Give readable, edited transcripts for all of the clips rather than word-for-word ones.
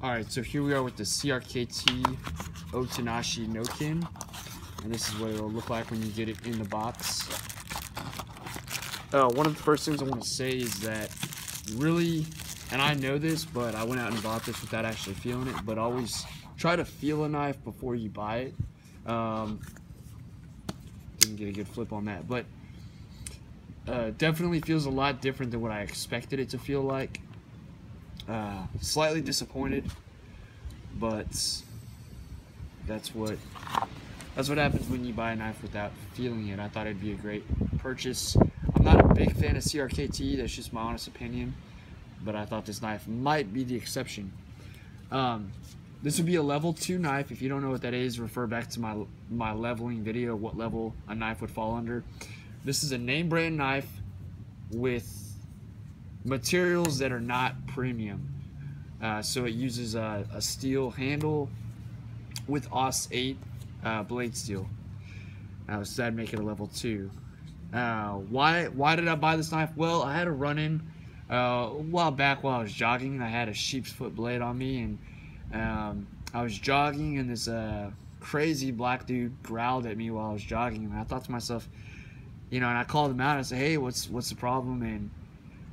Alright, so here we are with the Crkt Otanashi no-kin, and this is what it'll look like when you get it in the box. One of the first things I want to say is that really, and I know this, but I went out and bought this without actually feeling it, but always try to feel a knife before you buy it. Didn't get a good flip on that, but definitely feels a lot different than what I expected it to feel like. Slightly disappointed, but that's what happens when you buy a knife without feeling it. I thought it'd be a great purchase. I'm not a big fan of Crkt, that's just my honest opinion, but I thought this knife might be the exception. This would be a level 2 knife. If you don't know what that is, refer back to my leveling video, what level a knife would fall under. This is a name brand knife with materials that are not premium. So it uses a steel handle with Aus 8 blade steel. So that'd make it a level 2. Why did I buy this knife? Well, I had a run-in a while back while I was jogging. I had a sheep's foot blade on me, and I was jogging, and this crazy black dude growled at me while I was jogging, and I thought to myself, you know, and I called him out. I said, hey, what's the problem?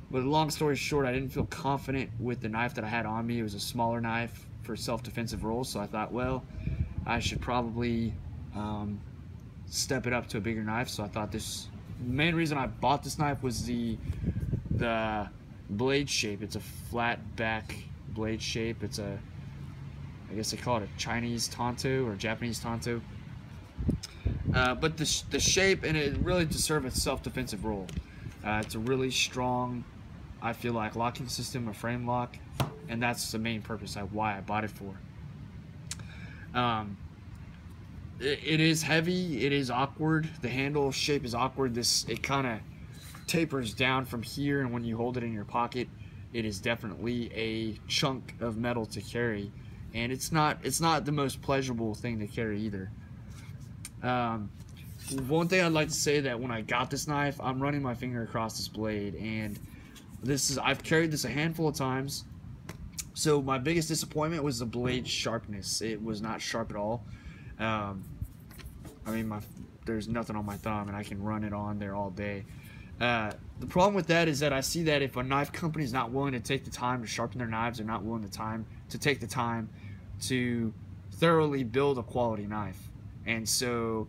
But long story short, I didn't feel confident with the knife that I had on me. It was a smaller knife for self-defensive roles, so I thought, well, I should probably step it up to a bigger knife. So I thought the main reason I bought this knife was the blade shape. It's a flat back blade shape. It's I guess they call it a Chinese tanto or Japanese tanto. But the shape, and it really to serve a self-defensive role. It's a really strong, I feel like, locking system, a frame lock, and that's the main purpose why I bought it for. It is heavy, it is awkward, the handle shape is awkward. It kind of tapers down from here, and when you hold it in your pocket, it is definitely a chunk of metal to carry, and it's not the most pleasurable thing to carry either. One thing I'd like to say, that when I got this knife, I'm running my finger across this blade, and I've carried this a handful of times. So my biggest disappointment was the blade sharpness. It was not sharp at all. I mean, there's nothing on my thumb, and I can run it on there all day. The problem with that is that I see that if a knife company is not willing to take the time to sharpen their knives, they're not willing to take the time to thoroughly build a quality knife. And so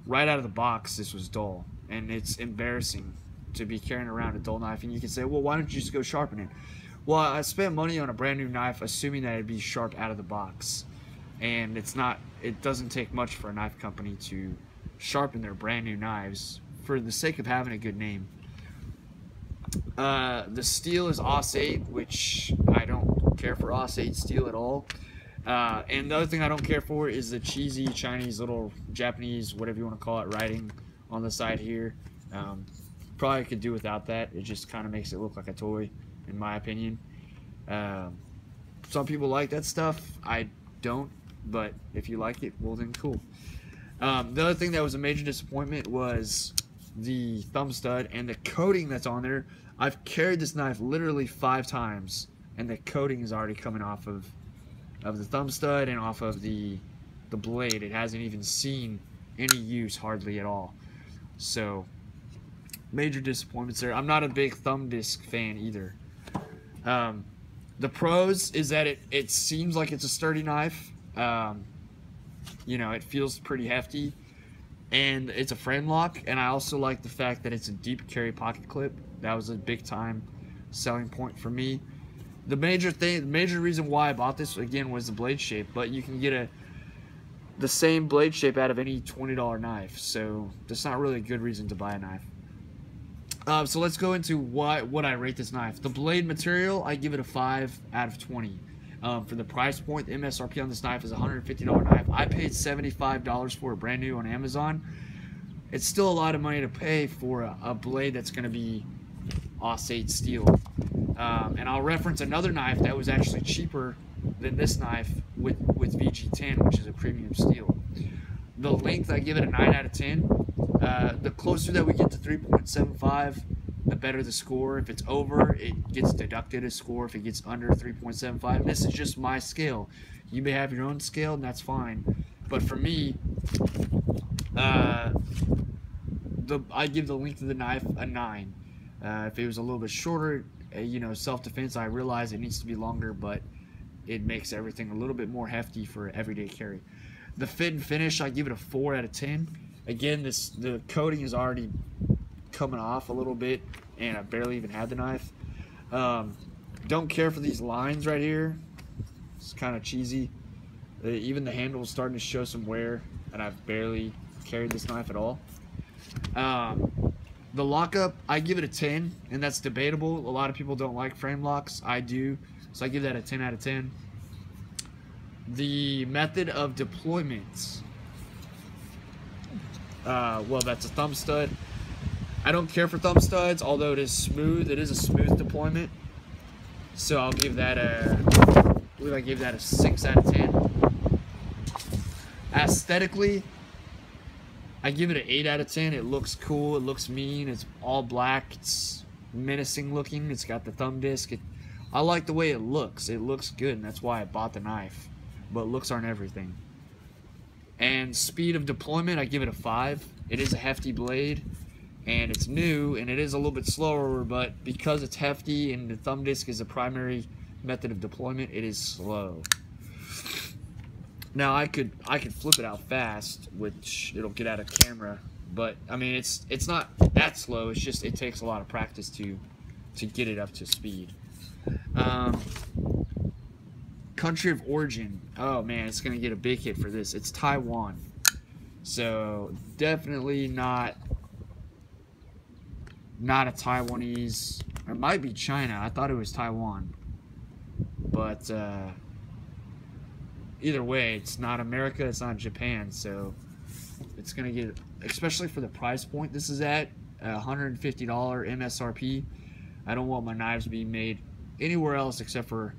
right out of the box, this was dull, and it's embarrassing to be carrying around a dull knife. And you can say, well, why don't you just go sharpen it? Well, I spent money on a brand new knife assuming that it'd be sharp out of the box, and it doesn't take much for a knife company to sharpen their brand new knives for the sake of having a good name. The steel is Aus 8, which I don't care for Aus 8 steel at all. And the other thing I don't care for is the cheesy Chinese little Japanese, whatever you want to call it, writing on the side here. Probably could do without that. It just kind of makes it look like a toy, in my opinion. Some people like that stuff. I don't, but if you like it, well then cool. The other thing that was a major disappointment was the thumb stud and the coating that's on there. I've carried this knife literally 5 times, and the coating is already coming off of the thumb stud and off of the blade. It hasn't even seen any use hardly at all. So major disappointments there. I'm not a big thumb disc fan either. The pros is that it seems like it's a sturdy knife. You know, it feels pretty hefty, and it's a frame lock, and I also like the fact that it's a deep carry pocket clip. That was a big time selling point for me. The major reason why I bought this, again, was the blade shape, but you can get the same blade shape out of any $20 knife, so that's not really a good reason to buy a knife. So let's go into what I rate this knife. The blade material, I give it a 5 out of 20. For the price point, the MSRP on this knife is a $150 knife. I paid $75 for it brand new on Amazon. It's still a lot of money to pay for a blade that's going to be Aus 8 steel. And I'll reference another knife that was actually cheaper than this knife with VG10, which is a premium steel. The length, I give it a 9 out of 10. The closer that we get to 3.75, the better the score. If it's over, it gets deducted a score. If it gets under 3.75, this is just my scale. You may have your own scale, and that's fine. But for me, I give the length of the knife a 9. If it was a little bit shorter, you know, self-defense, I realize it needs to be longer, but it makes everything a little bit more hefty for everyday carry. The fit and finish, I give it a 4 out of 10. Again, the coating is already coming off a little bit, and I barely even had the knife. Don't care for these lines right here. It's kind of cheesy. Even the handle is starting to show some wear, and I've barely carried this knife at all. The lockup, I give it a 10, and that's debatable. A lot of people don't like frame locks. I do, so I give that a 10 out of 10. The method of deployment, well, that's a thumb stud. I don't care for thumb studs, although it is smooth. It is a smooth deployment, so I'll give that I believe I gave that a 6 out of 10. Aesthetically, I give it an 8 out of 10. It looks cool. It looks mean. It's all black. It's menacing looking. It's got the thumb disc. I like the way it looks. It looks good, and that's why I bought the knife. But looks aren't everything. And speed of deployment, I give it a 5. It is a hefty blade, and it's new, and it is a little bit slower, but because it's hefty and the thumb disc is a primary method of deployment, it is slow. Now I could flip it out fast, which it'll get out of camera, but I mean it's not that slow. It's just it takes a lot of practice to get it up to speed. Country of origin. Oh man, it's gonna get a big hit for this. It's Taiwan, so definitely not a Taiwanese. It might be China. I thought it was Taiwan, but either way, it's not America, it's not Japan, so it's gonna get, especially for the price point this is at, $150 MSRP. I don't want my knives being made anywhere else except for,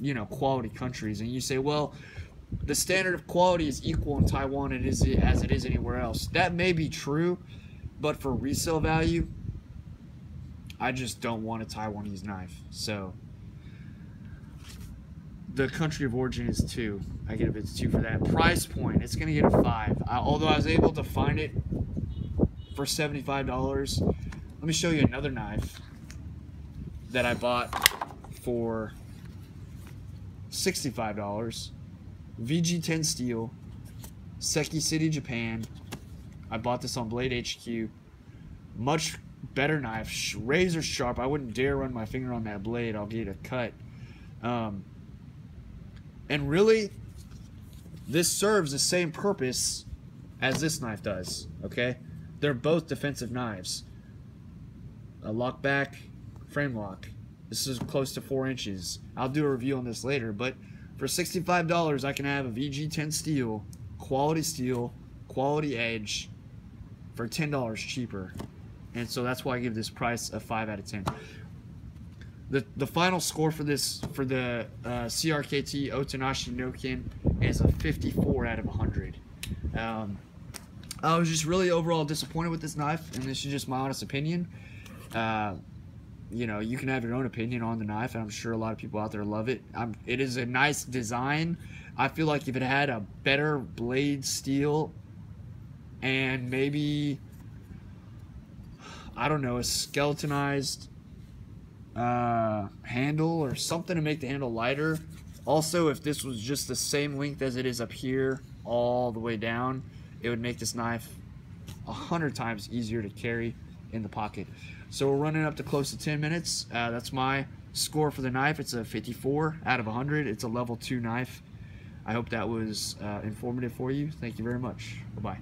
you know, quality countries. And you say, well, the standard of quality is equal in Taiwan as it is anywhere else. That may be true, but for resale value, I just don't want a Taiwanese knife. So the country of origin is 2. I give it a 2 for that. Price point, it's going to get a 5. Although I was able to find it for $75. Let me show you another knife that I bought for $65. VG10 steel, Seki City, Japan. I bought this on Blade HQ. Much better knife, razor sharp. I wouldn't dare run my finger on that blade. I'll get a cut. And really, this serves the same purpose as this knife does, okay? They're both defensive knives. A lock back, frame lock. This is close to 4 inches. I'll do a review on this later, but for $65, I can have a VG10 steel, quality edge, for $10 cheaper. And so that's why I give this price a 5 out of 10. The final score for this, for the CRKT Otanashi Noken, is a 54 out of 100. I was just really overall disappointed with this knife, and this is just my honest opinion. You know, you can have your own opinion on the knife, and I'm sure a lot of people out there love it. It is a nice design. I feel like if it had a better blade steel and maybe, I don't know, a skeletonized handle or something to make the handle lighter. Also, if this was just the same length as it is up here all the way down, it would make this knife 100 times easier to carry in the pocket. So we're running up to close to 10 minutes. That's my score for the knife. It's a 54 out of 100. It's a level 2 knife. I hope that was informative for you. Thank you very much. Bye-bye.